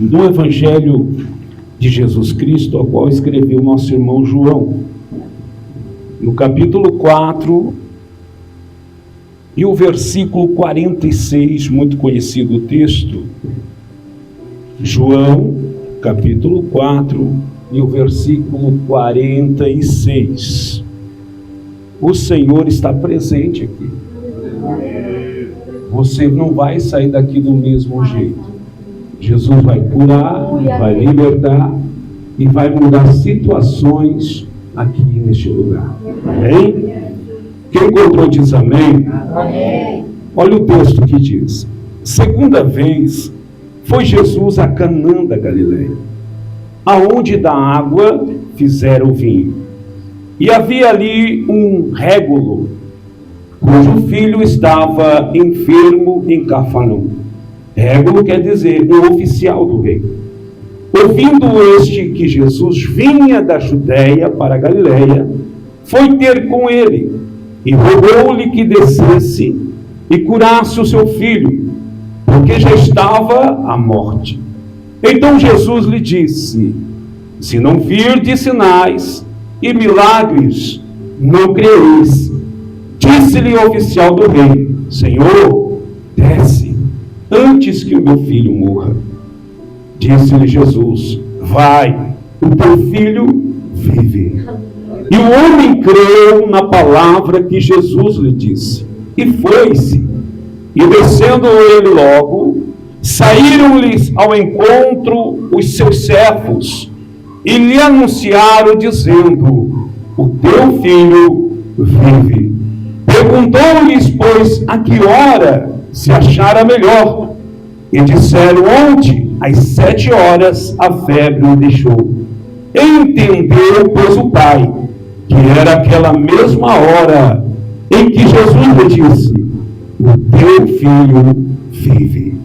do Evangelho de Jesus Cristo, ao qual escreveu nosso irmão João, no capítulo 4, e o versículo 46, muito conhecido o texto. João, capítulo 4, e o versículo 46. O Senhor está presente aqui. Você não vai sair daqui do mesmo jeito. Jesus vai curar, vai libertar e vai mudar situações aqui neste lugar. Amém? Quem encontrou diz amém? Amém. Olha o texto que diz: segunda vez foi Jesus a Canaã da Galileia, aonde da água fizeram vinho. E havia ali um régulo, cujo filho estava enfermo em Cafarnaum. Régulo quer dizer um oficial do rei. Ouvindo este que Jesus vinha da Judéia para a Galileia, foi ter com ele e rogou-lhe que descesse e curasse o seu filho, porque já estava à morte. Então Jesus lhe disse: se não virdes sinais e milagres, não crereis. Disse-lhe o oficial do rei: Senhor, desce, antes que o meu filho morra. Disse-lhe Jesus: vai, o teu filho vive. E o homem creu na palavra que Jesus lhe disse, e foi-se. E descendo ele logo, saíram-lhes ao encontro os seus servos, e lhe anunciaram, dizendo: o teu filho vive. Perguntou-lhes, pois, a que hora se achara melhor. E disseram: ontem, às 7 horas, a febre o deixou. Entendeu, pois, o pai, que era aquela mesma hora em que Jesus lhe disse: o teu filho vive.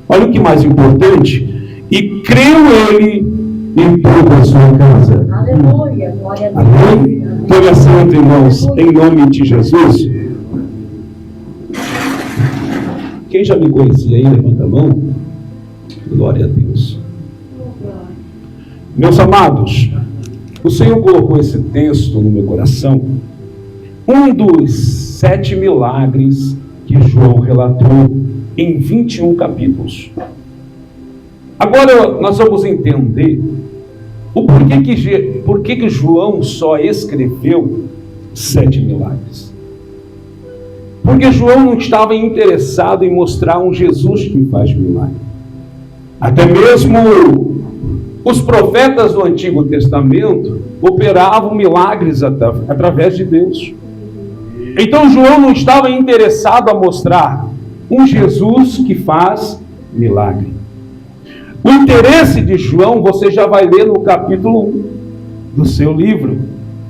Olha o que mais importante: e creu ele em toda a sua casa. Aleluia, glória a Deus. Amém? Tome assento, irmãos, em nome de Jesus. Quem já me conhecia aí, levanta a mão. Glória a Deus. Meus amados, o Senhor colocou esse texto no meu coração, um dos 7 milagres que João relatou em 21 capítulos. Agora nós vamos entender o porquê que João só escreveu 7 milagres. Porque João não estava interessado em mostrar um Jesus que faz milagre. Até mesmo os profetas do Antigo Testamento operavam milagres através de Deus. Então João não estava interessado a mostrar um Jesus que faz milagre. O interesse de João você já vai ler no capítulo 1 do seu livro,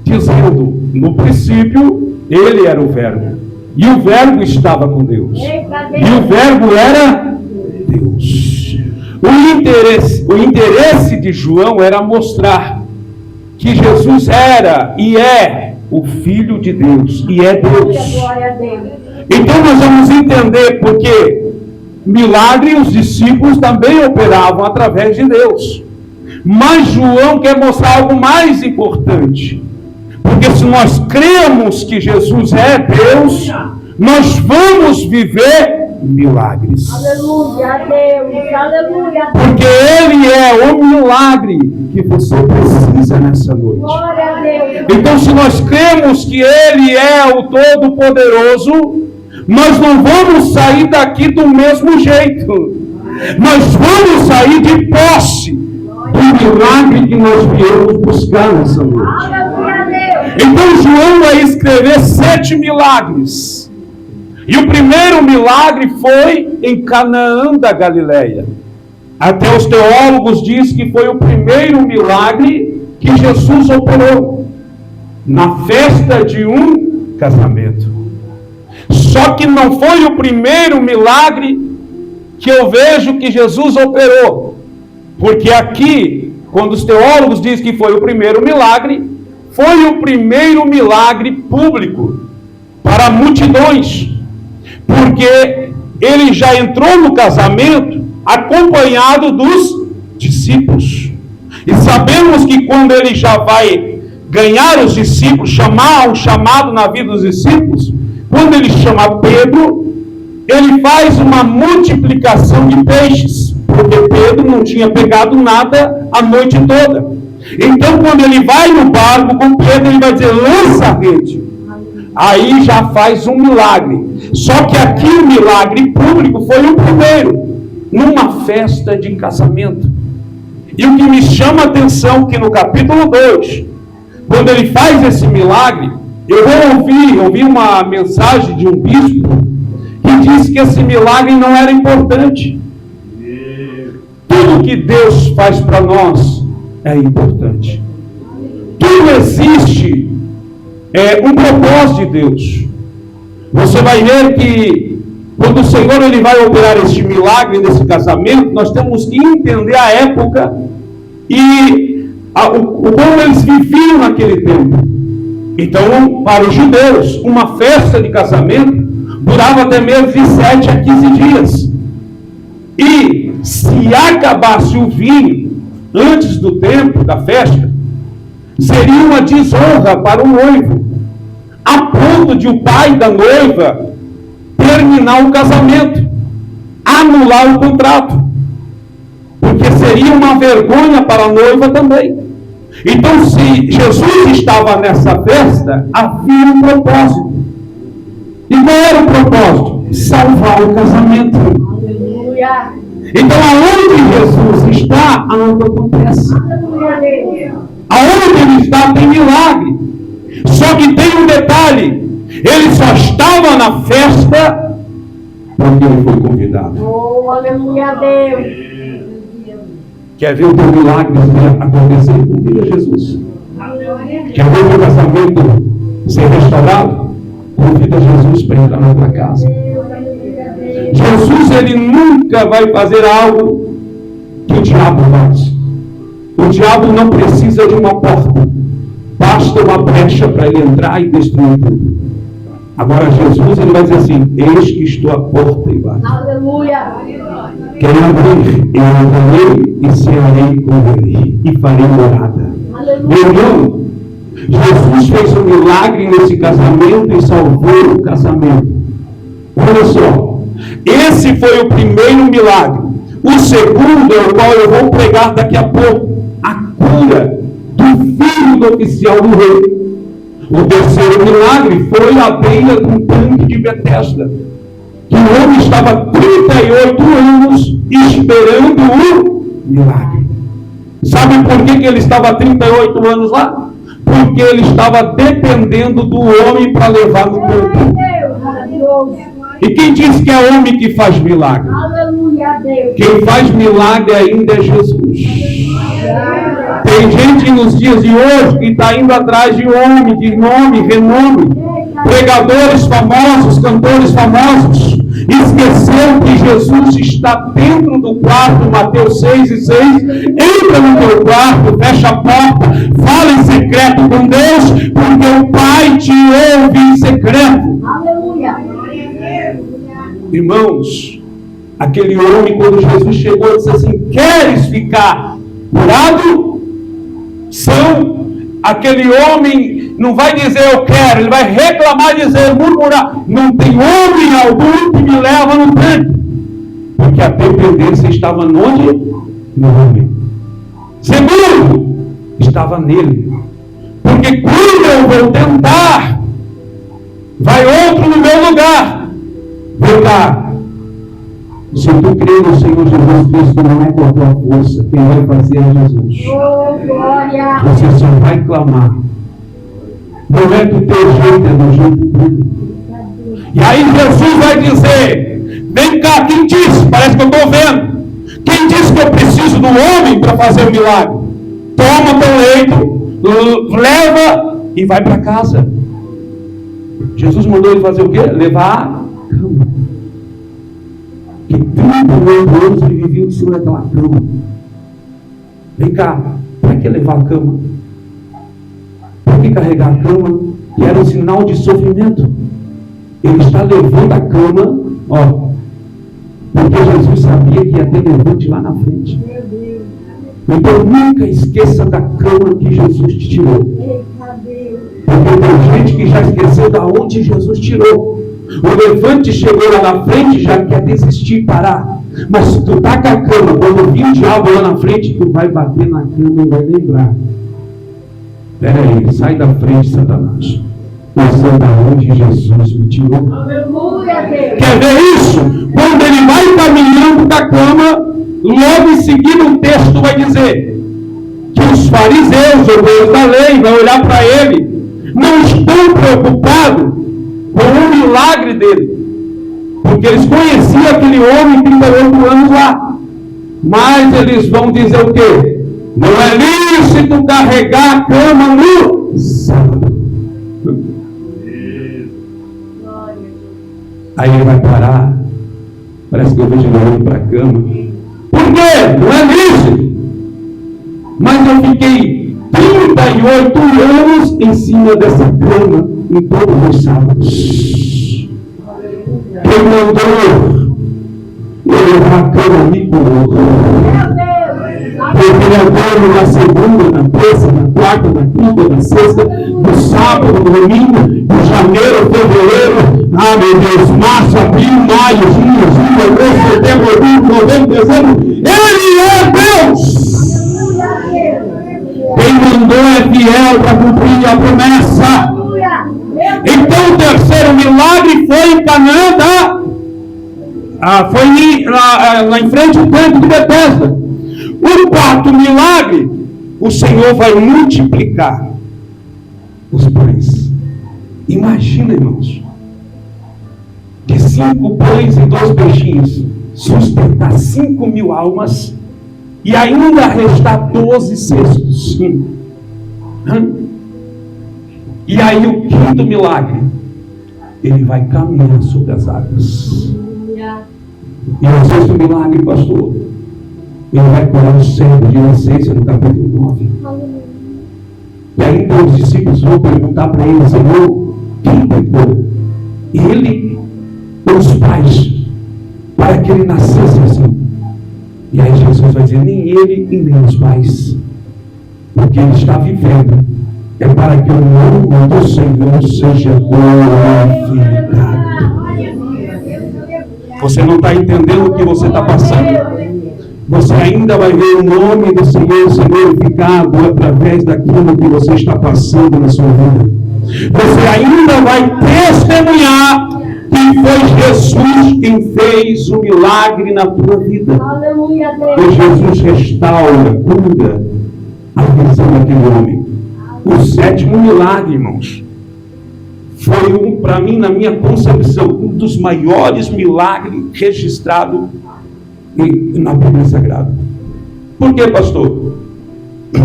dizendo: no princípio ele era o Verbo, e o Verbo estava com Deus, e o Verbo era Deus. O interesse de João era mostrar que Jesus era e é o Filho de Deus, e é Deus. Então nós vamos entender porque milagre os discípulos também operavam através de Deus. Mas João quer mostrar algo mais importante. Porque se nós cremos que Jesus é Deus, nós vamos viver milagres. Aleluia, Deus, aleluia. Porque Ele é o milagre que você precisa nessa noite. Glória a Deus. Então, se nós cremos que Ele é o Todo-Poderoso, nós não vamos sair daqui do mesmo jeito. Nós vamos sair de posse do milagre que nós viemos buscar nessa noite. Aleluia, Deus. Então João vai escrever 7 milagres. E o primeiro milagre foi em Canaã da Galileia. Até os teólogos dizem que foi o primeiro milagre que Jesus operou na festa de um casamento. Só que não foi o primeiro milagre que eu vejo que Jesus operou. Porque aqui, quando os teólogos dizem que foi o primeiro milagre, foi o primeiro milagre público para multidões. Porque ele já entrou no casamento acompanhado dos discípulos. E sabemos que quando ele já vai ganhar os discípulos, chamar um chamado na vida dos discípulos, quando ele chama Pedro, ele faz uma multiplicação de peixes, porque Pedro não tinha pegado nada a noite toda. Então, quando ele vai no barco com Pedro, ele vai dizer: lança a rede. Aí já faz um milagre. Só que aqui o milagre público foi o primeiro, numa festa de casamento. E o que me chama a atenção que no capítulo 2, quando ele faz esse milagre, eu vou ouvir uma mensagem de um bispo que disse que esse milagre não era importante. Tudo que Deus faz para nós é importante. Tudo existe um propósito de Deus. Você vai ver que quando o Senhor ele vai operar este milagre nesse casamento, nós temos que entender a época e como eles viviam naquele tempo. Então, para os judeus, uma festa de casamento durava até mesmo de 7 a 15 dias. E se acabasse o vinho antes do tempo da festa, seria uma desonra para o noivo, a ponto de o pai da noiva terminar o casamento, anular o contrato, porque seria uma vergonha para a noiva também. Então, se Jesus estava nessa festa, havia um propósito. E qual era o propósito? Salvar o casamento. Aleluia. Então, aonde Jesus está, a água acontece. Aonde ele está, tem milagre. Só que tem um detalhe: ele só estava na festa porque ele foi convidado. Oh, aleluia, Deus. Quer ver o teu milagre acontecer? Convida Jesus. Quer ver o teu casamento ser restaurado? Convida Jesus para entrar na tua casa. Jesus, ele nunca vai fazer algo que o diabo faz. O diabo não precisa de uma porta, basta uma brecha para ele entrar e destruir tudo. Agora Jesus, ele vai dizer assim: eis que estou à porta e bato. Aleluia. Quem abrir, eu entrarei e cearei com ele e farei morada. Meu irmão, Jesus fez um milagre nesse casamento e salvou o casamento. Olha só, esse foi o primeiro milagre. O segundo é o qual eu vou pregar daqui a pouco: a cura do filho do oficial do rei. O terceiro milagre foi a beira do tanque de Betesda, que o homem estava 38 anos esperando o milagre. Sabe por que ele estava 38 anos lá? Porque ele estava dependendo do homem para levar no tanque. E quem diz que é homem que faz milagre? Aleluia, Deus. Quem faz milagre ainda é Jesus. Tem gente nos dias de hoje que está indo atrás de homem, de nome, renome, pregadores famosos, cantores famosos. Esqueceu que Jesus está dentro do quarto, Mateus 6:6. Entra no teu quarto, fecha a porta, fala em secreto com Deus, porque o Pai te ouve em secreto. Aleluia. Irmãos, aquele homem, quando Jesus chegou, disse assim: queres ficar curado? Aquele homem não vai dizer eu quero, ele vai reclamar, dizer, murmurar: não tem homem algum que me leva no tanque. Porque a dependência estava onde? No homem. Segundo, estava nele. Porque quando eu vou tentar, vai outro no meu lugar. Vem cá. Se tu crê no Senhor Jesus Cristo, não é com a tua força. Quem vai fazer é Jesus. Oh, glória. Você só vai clamar. Não é do teu jeito, é do jeito dele. E aí Jesus vai dizer: vem cá, quem disse? Parece que eu estou vendo. Quem disse que eu preciso do homem para fazer o milagre? Toma teu leito, leva e vai para casa. Jesus mandou ele fazer o quê? Levar a cama. E 38 anos ele vivia em cima daquela cama. Vem cá, para que levar a cama? Para que carregar a cama? Que era um sinal de sofrimento. Ele está levando a cama, ó, porque Jesus sabia que ia ter levante lá na frente. Então nunca esqueça da cama que Jesus te tirou. Eita Deus. Porque tem gente que já esqueceu da onde Jesus tirou. O levante chegou lá na frente e já quer desistir, parar. Mas se tu tá com a cama, quando vir o diabo lá na frente, tu vai bater na cama e vai lembrar. Espera aí, sai da frente, Satanás. Pensando da onde Jesus me tirou. Aleluia, Deus. Quer ver isso? Quando ele vai caminhando da cama, logo em seguida o texto vai dizer que os fariseus, o Deus da lei, vai olhar para ele, não estão preocupados com o milagre dele, porque eles conheciam aquele homem 38 anos lá, mas eles vão dizer o quê? Não é lícito carregar a cama no sábado. Aí ele vai parar, parece que eu vejo ele olhando para a cama. Por quê? Não é lícito. Mas eu fiquei 38 anos em cima dessa cama em todos os sábados. Quem mandou eu levar a cama me curou. Porque ele agora na segunda, na terça, na quarta, na quinta, na sexta, no sábado, no domingo, de janeiro, fevereiro, meu Deus, março, abril, maio, junho, julho, agosto, setembro, outubro, novembro, dezembro, ele é Deus! Quem mandou é fiel para cumprir a promessa. Então o terceiro milagre foi em Canaã, foi lá em frente ao tanque de Betesda. O quarto milagre, o Senhor vai multiplicar os pães. Imagina, irmãos, de 5 pães e 2 peixinhos, sustentar 5.000 almas e ainda restar 12 cestos. E aí o quinto milagre, ele vai caminhar sobre as águas. E o sexto milagre, pastor, ele vai curar o cego de nascença no capítulo 9. E aí então os discípulos vão perguntar para ele: Senhor, quem pecou? Ele ou os pais? Para que ele nascesse assim. E aí Jesus vai dizer: nem ele e nem os pais. Porque ele está vivendo. É para que o nome do Senhor seja glorificado. Você não está entendendo o que você está passando? Você ainda vai ver o nome do Senhor ser glorificado através daquilo que você está passando na sua vida. Você ainda vai testemunhar que foi Jesus quem fez o milagre na tua vida. Aleluia, Que Jesus restaura, cura a visão daquele homem. O sétimo milagre, irmãos, foi para mim, na minha concepção, um dos maiores milagres registrados na Bíblia Sagrada. Por quê, pastor?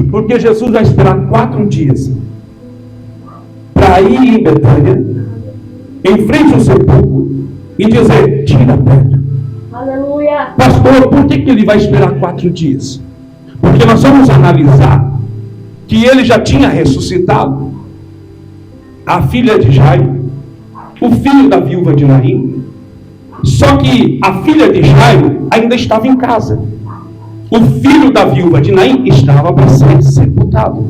Porque Jesus vai esperar 4 dias para ir em Betânia, em frente ao sepulcro, e dizer: tira a pedra. Aleluia. Pastor, por que ele vai esperar 4 dias? Porque nós vamos analisar que ele já tinha ressuscitado a filha de Jairo, o filho da viúva de Naim. Só que a filha de Jairo ainda estava em casa. O filho da viúva de Naim estava para ser sepultado.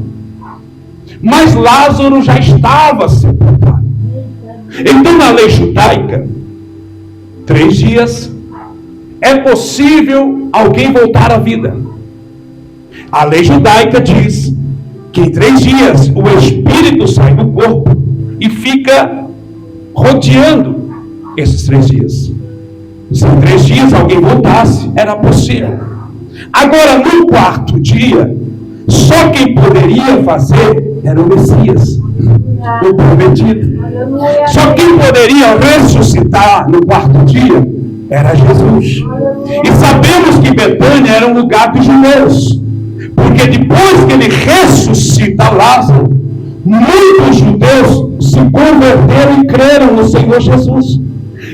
Mas Lázaro já estava sepultado. Então, na lei judaica, 3 dias é possível alguém voltar à vida. A lei judaica diz que em 3 dias o espírito sai do corpo e fica rodeando esses 3 dias. Se em 3 dias alguém voltasse, era possível. Agora, no 4º dia, só quem poderia fazer era o Messias, o prometido. Só quem poderia ressuscitar no 4º dia era Jesus. E sabemos que Betânia era um lugar dos judeus, porque depois que ele ressuscita Lázaro, muitos judeus se converteram e creram no Senhor Jesus.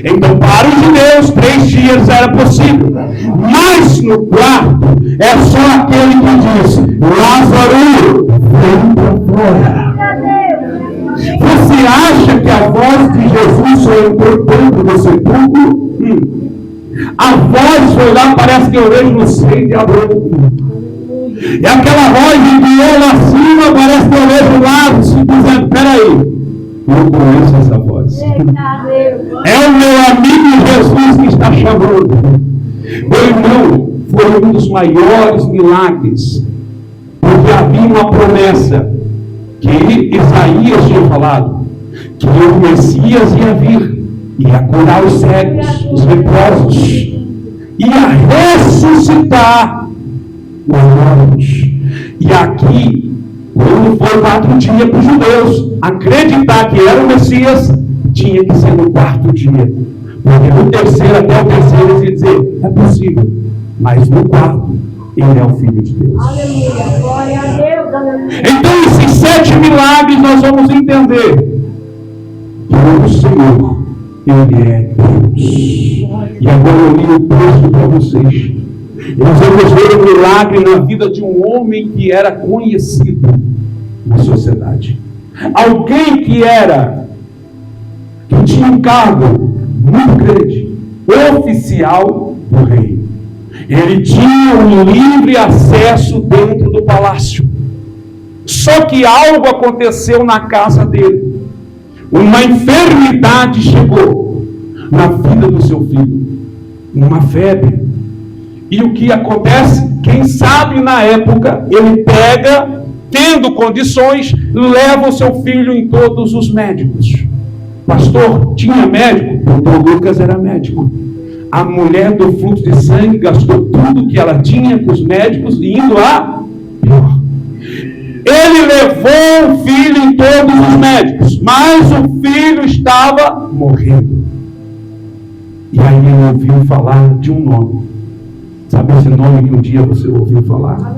Então, para os judeus, 3 dias era possível. Mas no 4º, é só aquele que diz: Lázaro, vem para fora. Você acha que a voz de Jesus só entrou dentro do sepulcro? A voz foi lá, parece que eu vejo no seio de Abraão. E aquela voz enviou lá acima, parece que eu vejo lá, dizendo, peraí, eu conheço essa voz. É o meu amigo Jesus que está chamando. Meu irmão, foi um dos maiores milagres, porque havia uma promessa que Isaías tinha falado, que o Messias ia vir, ia curar os cegos, os leprosos, ia ressuscitar os mortos. E aqui, quando foi 4 dias para os judeus acreditar que era o Messias, tinha que ser no 4º dia. Porque no terceiro, até o terceiro, eles iam dizer, é possível. Mas no 4º, ele é o Filho de Deus. Aleluia, glória a Deus, aleluia. Então, esses 7 milagres, nós vamos entender que o Senhor, Ele é Deus. E agora eu li o texto para vocês. Nós vamos ver um milagre na vida de um homem que era conhecido na sociedade. Alguém que tinha um cargo muito grande, oficial do rei. Ele tinha um livre acesso dentro do palácio. Só que algo aconteceu na casa dele. Uma enfermidade chegou na vida do seu filho. Uma febre. E o que acontece? Quem sabe na época, ele pega, tendo condições, leva o seu filho em todos os médicos. Pastor, tinha médico? O doutor Lucas era médico. A mulher do fluxo de sangue gastou tudo que ela tinha com os médicos, indo a pior. Ele levou o filho em todos os médicos, mas o filho estava morrendo. E aí ele ouviu falar de um nome. Sabe esse nome que um dia você ouviu falar?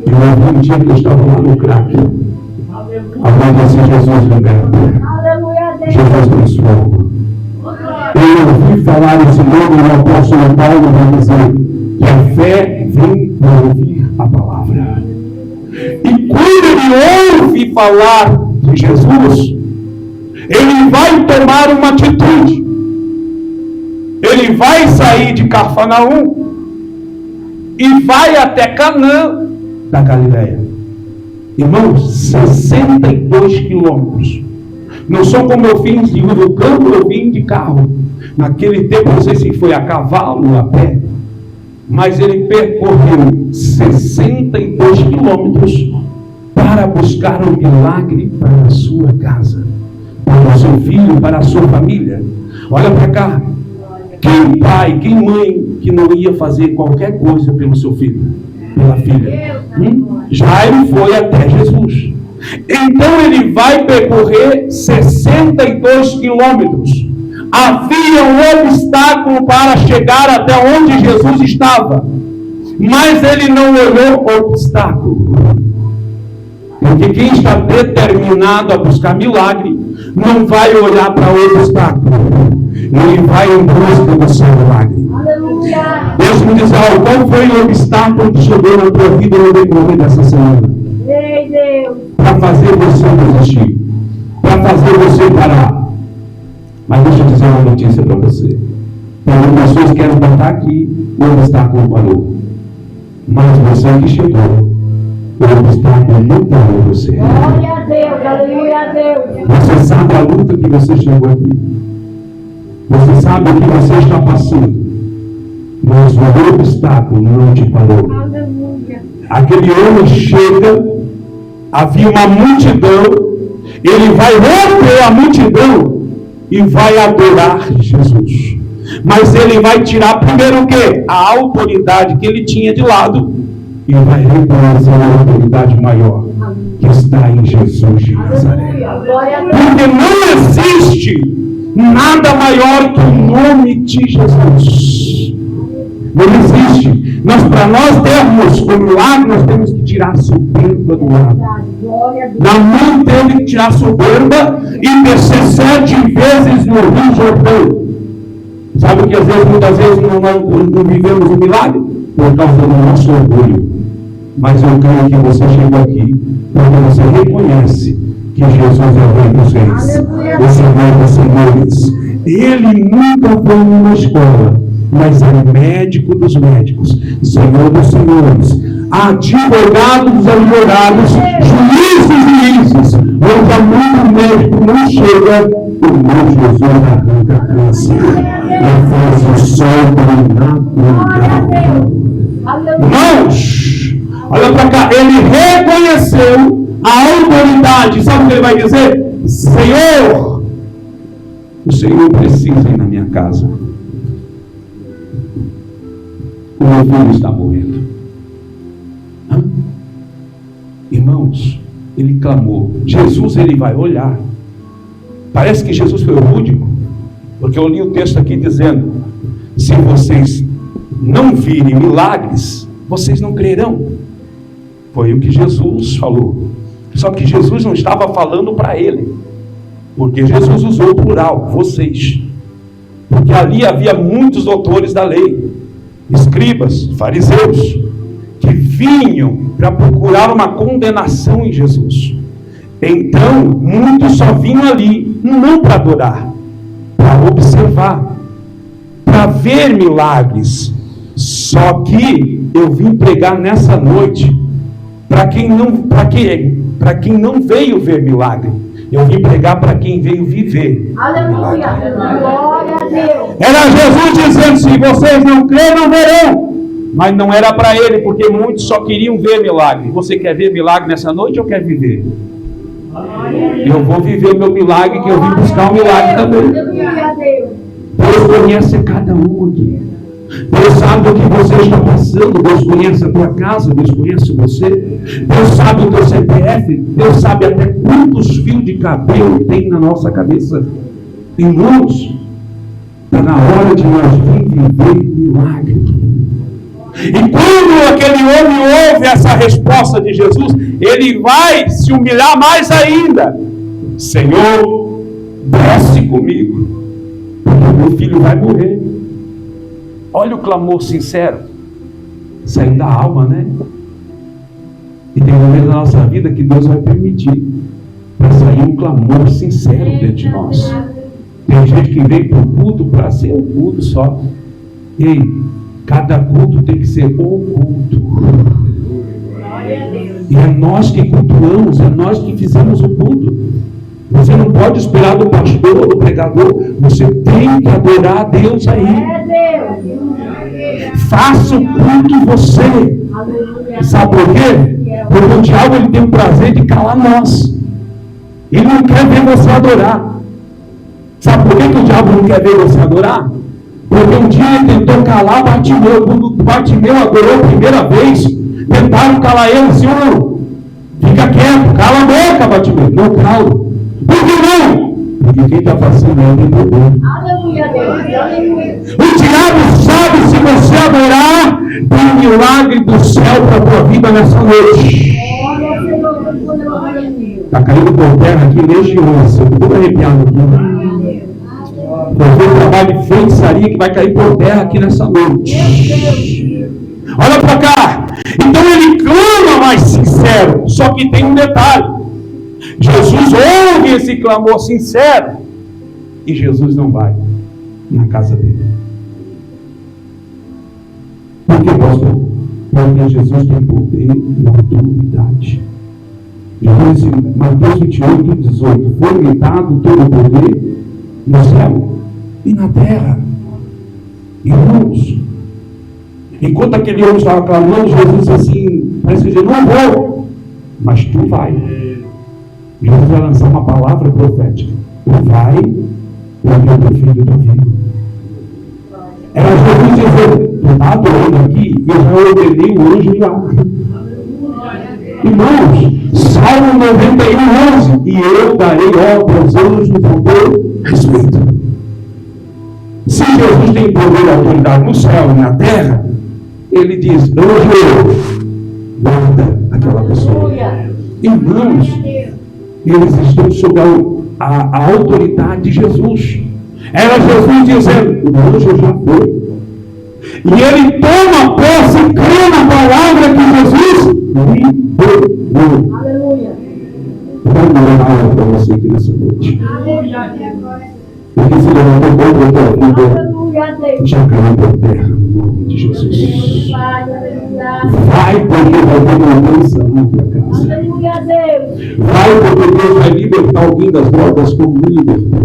Eu ouvi um dia que eu estava lá no crack. Falando assim, Jesus liberta. Jesus transforma. Eu ouvi falar esse nome no apóstolo Paulo, vai dizer que a fé vem por ouvir a palavra. E quando ele ouve falar de Jesus, ele vai tomar uma atitude. Ele vai sair de Cafarnaum e vai até Canaã da Galileia. Irmãos, 62 quilômetros. Não sou como eu fiz de do campo, eu vim de carro. Naquele tempo, não sei se foi a cavalo ou a pé, mas ele percorreu 62 quilômetros para buscar um milagre para a sua casa, para o seu filho, para a sua família. Olha para cá. Quem pai, quem mãe que não ia fazer qualquer coisa pelo seu filho, pela filha? Jairo foi até Jesus. Então ele vai percorrer 62 quilômetros. Havia um obstáculo para chegar até onde Jesus estava, mas ele não olhou o obstáculo. Porque quem está determinado a buscar milagre não vai olhar para o obstáculo. Ele vai em busca do seu milagre. Aleluia. Deus me diz algo. Qual foi o obstáculo que chegou na tua vida no decorrer dessa semana? Ei, Deus. Para fazer você desistir, para fazer você parar. Mas deixa eu dizer uma notícia para você. Tem pessoas que querem botar aqui, o obstáculo parou. Mas você que chegou, o obstáculo não parou você. Glória a Deus, aleluia a Deus. Você sabe a luta que você chegou aqui. Você sabe o que você está passando. Mas o obstáculo não te parou. Aleluia. Aquele homem chega, havia uma multidão, ele vai romper a multidão e vai adorar Jesus. Mas ele vai tirar primeiro o quê? A autoridade que ele tinha de lado e vai reconhecer a autoridade maior que está em Jesus de Nazaré. Aleluia. Glória a Deus. Porque não existe nada maior que o nome de Jesus. Não existe. Para nós termos o milagre, nós temos que tirar a soberba do lado. Glória a Deus. Naamã teve que tirar a soberba e descer 7 vezes no Rio Jordão. Sabe que às vezes, muitas vezes não vivemos o milagre? Por causa do nosso orgulho. Mas eu creio que você chegou aqui porque você reconhece que Jesus é o Rei dos Reis, o Senhor dos Senhores. Ele nunca foi numa escola, mas é médico dos médicos, Senhor dos Senhores, advogado dos advogados, juiz dos juízes, onde há muito médico não chega, o meu Jesus arranca câncer e faz o sol natural. Irmãos, olha para cá, ele reconheceu a autoridade. Sabe o que ele vai dizer? Senhor, o Senhor precisa ir na minha casa. O meu filho está morrendo. Irmãos, ele clamou. Jesus, ele vai olhar. Parece que Jesus foi rude, porque eu li o texto aqui dizendo: se vocês não virem milagres, vocês não crerão. Foi o que Jesus falou. Só que Jesus não estava falando para ele, porque Jesus usou o plural, vocês. Porque ali havia muitos doutores da lei, escribas, fariseus, que vinham para procurar uma condenação em Jesus. Então, muitos só vinham ali, não para adorar, para observar, para ver milagres. Só que eu vim pregar nessa noite para quem não veio ver milagre. Eu vim pregar para quem veio viver. Aleluia. Glória a Deus. Era Jesus dizendo: se vocês não crerem, não verão. Mas não era para ele, porque muitos só queriam ver milagre. Você quer ver milagre nessa noite ou quer viver? Eu vou viver o meu milagre, que eu vim buscar o milagre também. Deus conhece cada um aqui. Deus sabe o que você está passando. Deus conhece a tua casa. Deus conhece você. Deus sabe o teu CPF. Deus sabe até quantos fios de cabelo tem na nossa cabeça. Irmãos, está na hora de nós viver milagre. E quando aquele homem ouve essa resposta de Jesus, ele vai se humilhar mais ainda. Senhor, desce comigo, porque meu filho vai morrer. Olha o clamor sincero, saindo da alma, né? E tem momentos na nossa vida que Deus vai permitir para sair um clamor sincero dentro de nós. Tem gente que vem para o culto para ser um culto só. Ei, cada culto tem que ser o culto. E é nós que cultuamos, é nós que fizemos o culto. Você não pode esperar do pastor ou do pregador. Você tem que adorar a Deus aí. Faça o culto você. Sabe por quê? Porque o diabo ele tem o prazer de calar nós. Ele não quer ver você adorar. Sabe por que o diabo não quer ver você adorar? Porque um dia ele tentou calar Bartimeu. Quando Bartimeu adorou a primeira vez, tentaram calar ele. Senhor, fica quieto, cala a boca, Bartimeu. Não calo. Por que não? Porque quem está fazendo é o poder. Aleluia, Deus. O diabo sabe, se você adorar, tem milagre do céu para a tua vida nessa noite. Está caindo por terra aqui legiões. Eu estou arrepiado aqui. Porque o trabalho de feitiçaria que vai cair por terra aqui nessa noite. Olha para cá. Então ele clama mais sincero. Só que tem um detalhe. Jesus ouve esse clamor sincero e Jesus não vai na casa dele. Por que, pastor? Porque Jesus tem poder e autoridade. Jesus, em Mateus 28, 18, foi-me dado todo o poder no céu e na terra. Irmãos, enquanto aquele homem estava clamando, Jesus disse assim, parece que não vou, mas tu vai. Jesus vai lançar uma palavra profética. Tu vai, porque o teu filho está vivo. Era Jesus dizendo, tu está adorando aqui, eu já ordenei o anjo lá. Irmãos, Salmo 91, 11, e eu darei ordem aos anjos no teu respeito. Se Jesus tem poder e autoridade no céu e na terra, ele diz, anjo, guarda aquela pessoa. Irmãos, eles estão sob a autoridade de Jesus. Era Jesus dizendo, o anjo já foi. E ele toma posse e crê na palavra que Jesus liberou. Aleluia. Eu quero dar uma palavra para você aqui nessa noite. Porque se levantou contra a tua vida, Aleluia a Deus. Já caiu por terra no nome de Jesus. Aleluia. Vai porque vai ter mudança na tua casa. Aleluia a Deus. Vai porque Deus vai libertar alguém das drogas como me libertou.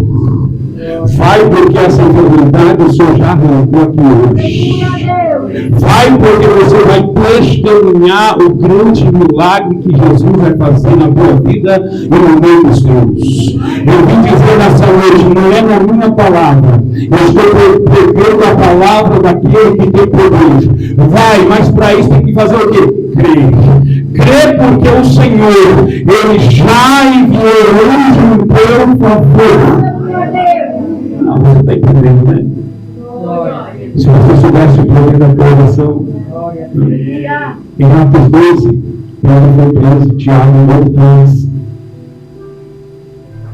Vai porque essa enfermidade o Senhor já arrancou aqui hoje. Aleluia a Deus. Vai porque você vai testemunhar o grande milagre que Jesus vai fazer na tua vida e no meio dos teus. Eu vim dizer nessa noite, não é na minha palavra. Eu estou pregando a palavra daquele que tem poder. Vai, mas para isso tem que fazer o quê? Crer. Crer porque o Senhor, Ele já enviou hoje em teu favor. Não, você está entendendo, né? Se você soubesse o poder da pregação, em Atos 12, Pedro foi preso, Tiago não preso.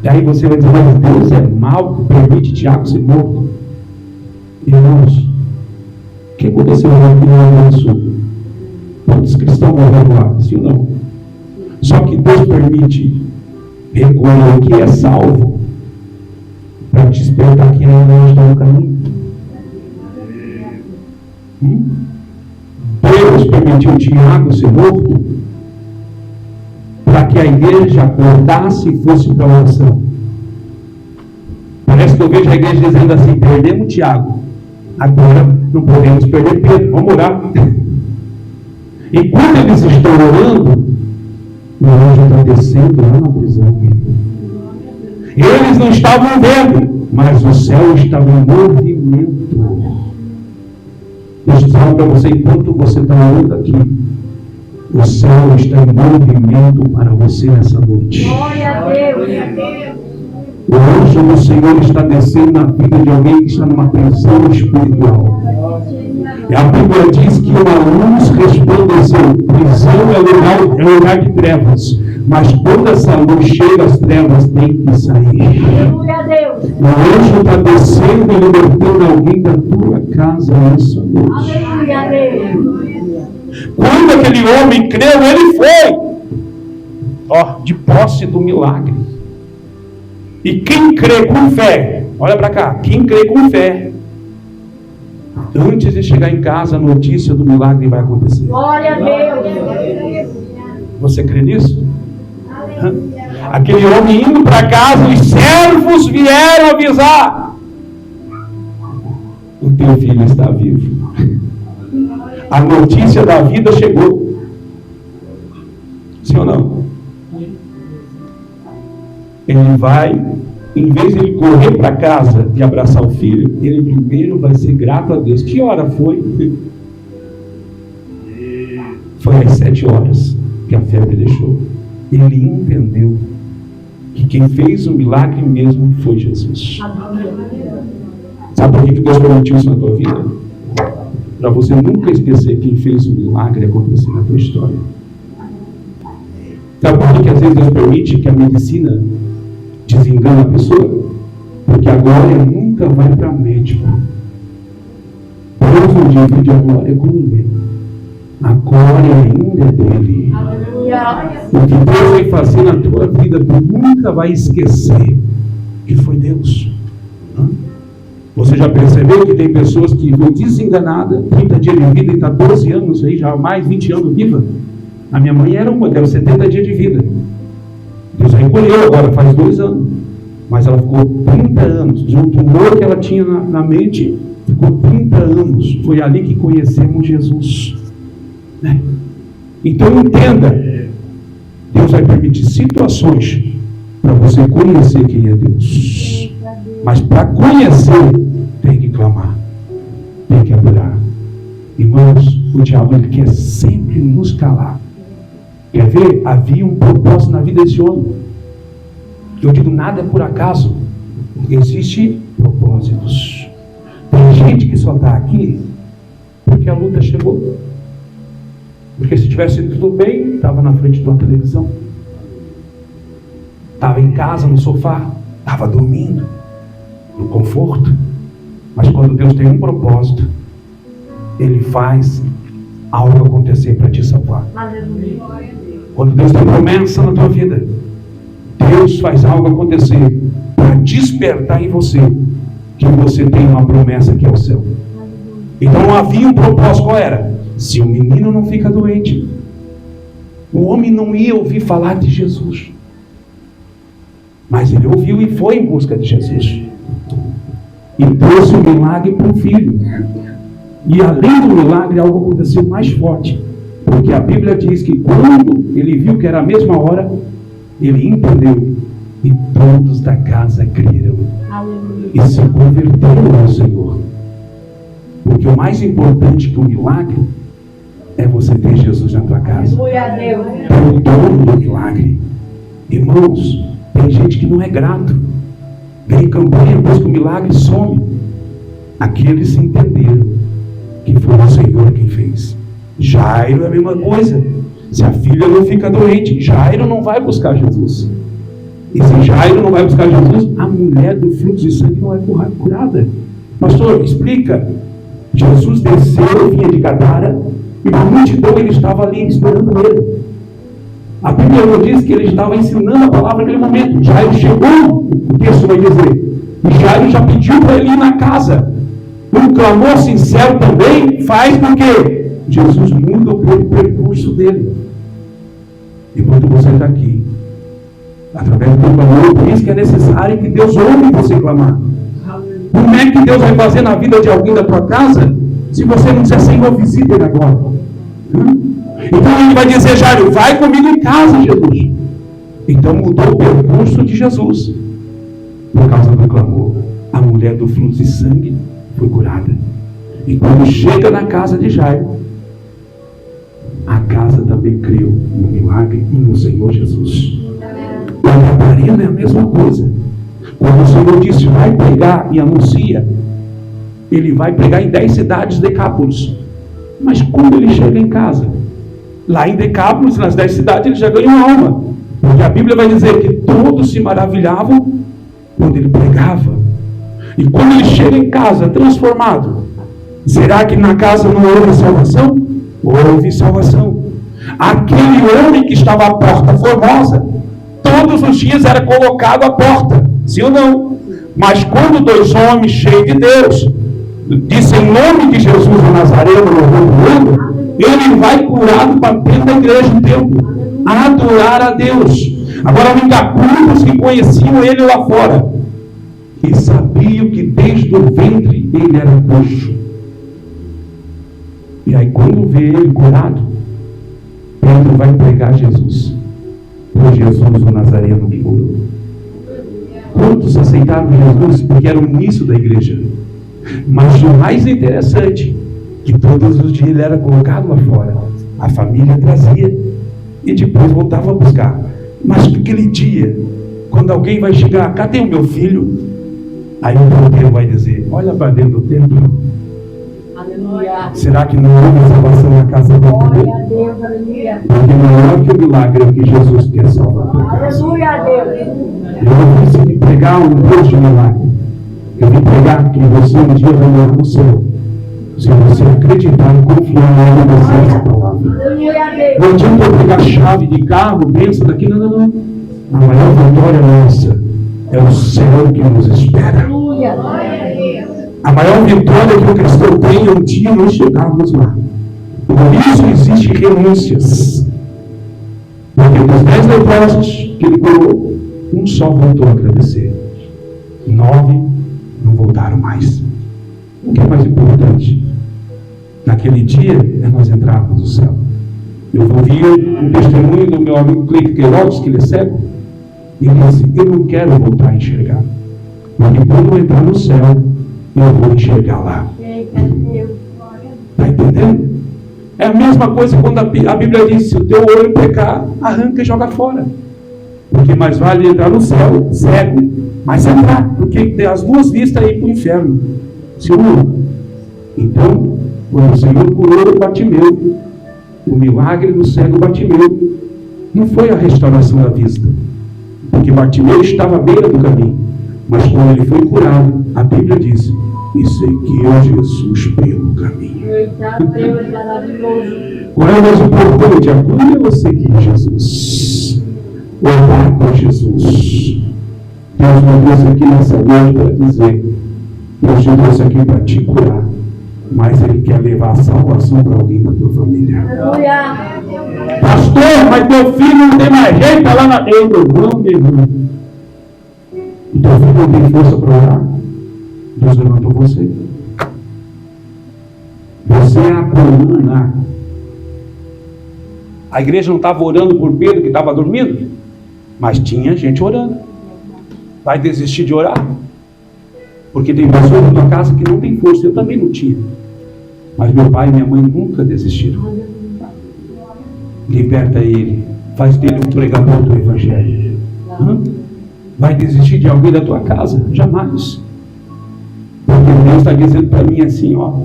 E aí você vai dizer, mas Deus é mau que permite Tiago ser morto? Irmãos, o que aconteceu lá no Rio Grande do Sul? Quantos cristãos morreram lá? Sim ou não? Só que Deus permite recolher o que é salvo para despertar quem ainda não está no caminho. Deus permitiu Tiago ser morto para que a igreja acordasse e fosse para a oração. Parece que eu vejo a igreja dizendo assim: perdemos Tiago, agora não podemos perder Pedro, vamos orar. E quando eles estão orando, o anjo está descendo lá na prisão. Eles não estavam vendo, mas o céu estava em movimento. Deixa eu falar para você, enquanto você está orando aqui, o céu está em movimento para você nessa noite. Glória a Deus. O anjo do Senhor está descendo na vida de alguém que está numa prisão espiritual. E a Bíblia diz que uma luz resplandeceu. Prisão é lugar de trevas. Mas quando essa luz chega, as trevas têm que sair. Aleluia a Deus. O anjo está descendo e libertando alguém da tua casa nessa noite. Aleluia a Deus. Quando aquele homem creu, ele foi de posse do milagre. E quem crê com fé, olha para cá, quem crê com fé, antes de chegar em casa, a notícia do milagre vai acontecer. Glória a Deus. Você crê nisso? Aquele homem indo para casa, os servos vieram avisar: o teu filho está vivo. A notícia da vida chegou. Sim ou não? Ele vai, em vez de ele correr para casa e abraçar o filho, ele primeiro vai ser grato a Deus. Que hora foi? Foi às 7 horas que a febre deixou. Ele entendeu que quem fez o milagre mesmo foi Jesus. Sabe por que Deus permitiu isso na tua vida? Para você nunca esquecer quem fez o milagre acontecer na tua história. Sabe por que às vezes Deus permite que a medicina desengana a pessoa? Porque a glória nunca vai para médico. Deus não divide a glória com ninguém. A glória ainda é dele. O que Deus vai fazer na tua vida, tu nunca vai esquecer que foi Deus. Você já percebeu que tem pessoas que foi desenganada, 30 dias de vida e está 12 anos aí, já mais 20 anos viva? A minha mãe era uma, deu 70 dias de vida. Deus recolheu agora, faz 2 anos. Mas ela ficou 30 anos. De um tumor que ela tinha na mente, ficou 30 anos. Foi ali que conhecemos Jesus. Então entenda, Deus vai permitir situações para você conhecer quem é Deus. Mas para conhecer, tem que clamar, tem que adorar. Irmãos, o diabo ele quer sempre nos calar. Quer ver? Havia um propósito na vida desse homem. Eu digo, nada é por acaso. Existem propósitos. Tem gente que só está aqui porque a luta chegou. Porque se tivesse tudo bem, estava na frente de uma televisão, estava em casa, no sofá, estava dormindo, no conforto. Mas quando Deus tem um propósito, Ele faz algo acontecer para te salvar. Quando Deus tem promessa na tua vida, Deus faz algo acontecer para despertar em você que você tem uma promessa que é o céu. Então havia um propósito, qual era? Se o menino não fica doente, o homem não ia ouvir falar de Jesus. Mas ele ouviu e foi em busca de Jesus. E trouxe o milagre para o filho. E além do milagre, algo aconteceu mais forte. Porque a Bíblia diz que quando ele viu que era a mesma hora, ele entendeu. E todos da casa creram. E se converteram ao Senhor. Porque o mais importante que o milagre é você ter Jesus na tua casa. É o dono do milagre. Irmãos, tem gente que não é grato. Vem em campanha, busca o milagre e some. Aqueles entenderam que foi o Senhor quem fez. Jairo é a mesma coisa. Se a filha não fica doente, Jairo não vai buscar Jesus. E se Jairo não vai buscar Jesus, a mulher do fluxo de sangue não é curada. Pastor, explica. Jesus desceu, vinha de Gadara, e uma multidão ele estava ali esperando ele. A Bíblia não diz que ele estava ensinando a palavra naquele momento. Jairo chegou, o texto vai dizer, e Jairo já pediu para ele ir na casa. Um clamor sincero também faz com que Jesus muda o percurso dele. Enquanto você está aqui, através do clamor, por isso que é necessário que Deus ouve você clamar. Como é que Deus vai fazer na vida de alguém da tua casa se você não disser, Senhor, visita ele agora? Então ele vai dizer, Jairo, vai comigo em casa, Jesus. Então mudou o percurso de Jesus por causa do clamor. A mulher do fluxo de sangue foi curada. E quando chega na casa de Jairo, a casa também creu no milagre e no Senhor Jesus. O Gadareno é a mesma coisa. Quando o Senhor disse, vai pregar e anuncia, ele vai pregar em 10 cidades de Decápolis. Mas quando ele chega em casa, lá em Decápolis, nas 10 cidades, ele já ganhou alma. Porque a Bíblia vai dizer que todos se maravilhavam quando ele pregava. E quando ele chega em casa, transformado, será que na casa não houve salvação? Houve salvação. Aquele homem que estava à porta formosa, todos os dias era colocado à porta, sim ou não? Mas quando 2 homens cheios de Deus disse em nome de Jesus o Nazareno, louvando, ele vai curado para dentro da igreja do templo, adorar a Deus. Agora vem cá, muitos que conheciam ele lá fora e sabiam que desde o ventre ele era coxo. E aí quando vê ele curado, Pedro vai pregar Jesus. Foi Jesus o Nazareno que curou. Quantos aceitaram Jesus porque era o início da igreja? Mas o mais interessante, que todos os dias ele era colocado lá fora. A família trazia e depois voltava a buscar. Mas naquele dia, quando alguém vai chegar, cadê o meu filho? Aí o porteiro vai dizer, olha para dentro do templo. Aleluia. Será que não houve salvação na casa do Deus? Porque maior que o milagre é que Jesus quer salvar a tua casa. Aleluia a Deus. Eu não preciso pregar um Deus de milagre. Eu vim pregar que você um dia vai morar no céu. Se você acreditar e confiar em obedecer essa palavra. Não adianta eu pegar chave de carro, bênção daqui, não. A maior vitória nossa é o céu que nos espera. A maior vitória que o cristão tem é um dia nós chegarmos lá. Por isso existem renúncias. Porque dos 10 leprosos que ele curou, um só voltou a agradecer. 9 não voltaram mais. O que é mais importante? Naquele dia é nós entrarmos no céu. Eu ouvi um testemunho do meu amigo Cleiton Queiroz, que ele é cego, e ele disse, eu não quero voltar a enxergar. Porque quando eu entrar no céu, eu vou enxergar lá. Está entendendo? É a mesma coisa quando a Bíblia diz, se o teu olho pecar, arranca e joga fora. Porque mais vale entrar no céu cego, mas entrar, porque tem as 2 vistas aí para o inferno. Se não. Então, quando o Senhor curou o Bartimeu, o milagre do cego Bartimeu não foi a restauração da vista, porque Bartimeu estava à beira do caminho, mas quando ele foi curado, a Bíblia diz, e seguiu Jesus pelo caminho. Qual é o mais importante? A cura ou seguir Jesus? Orar com Jesus. Deus me trouxe aqui nessa noite para dizer, Deus te trouxe aqui para te curar, mas Ele quer levar a salvação para alguém da tua família. Aleluia. Pastor, mas teu filho não tem mais jeito, está lá na... Eu não, meu irmão. O teu filho não tem força para orar? Deus levantou você. Você é a coluna. A igreja não estava orando por Pedro que estava dormindo, mas tinha gente orando. Vai desistir de orar? Porque tem pessoas na tua casa que não tem força. Eu também não tinha. Mas meu pai e minha mãe nunca desistiram. Liberta ele. Faz dele um pregador do Evangelho. Vai desistir de alguém da tua casa? Jamais. Porque Deus está dizendo para mim assim, ó.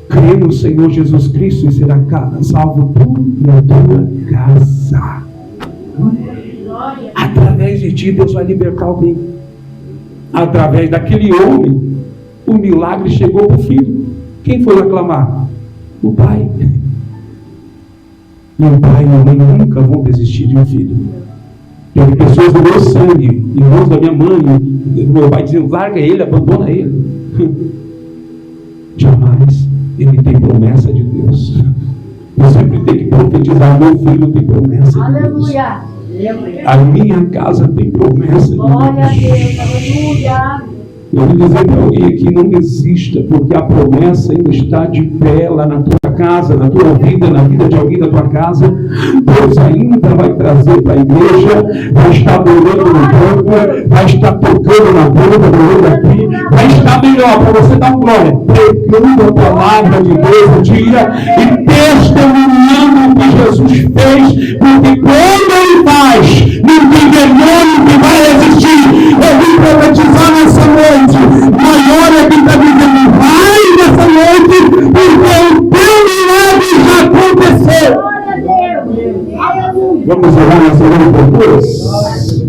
Crê no Senhor Jesus Cristo e será salvo tu e a tua casa. Através de ti, Deus vai libertar alguém. Através daquele homem, o milagre chegou para o filho. Quem foi aclamar? O pai. E o pai e a mãe nunca vão desistir de um filho. Teve pessoas do meu sangue, irmãos da minha mãe, do meu pai dizendo, larga ele, abandona ele. Jamais. Ele tem promessa de Deus. Eu sempre tenho que profetizar, meu filho tem promessa de Deus. Aleluia. A minha casa tem promessa de Deus. Glória a Deus. Aleluia. Eu vou dizer para alguém aqui, não desista, porque a promessa ainda está de pé lá na tua casa, na tua vida, na vida de alguém da tua casa. Deus ainda vai trazer para a igreja, vai estar morando no campo, vai estar tocando na boca, morando aqui, vai estar melhor para você dar glória, pregando a palavra de Deus no dia e testemunhando o que Jesus fez, porque quando Ele faz, não tem demônio que vai resistir. Eu vim profetizar nessa noite. Maior é quem está dizendo, vai nessa noite, porque o teu milagre já aconteceu. Glória a Deus. Aleluia. Vamos orar nessa noite por todos?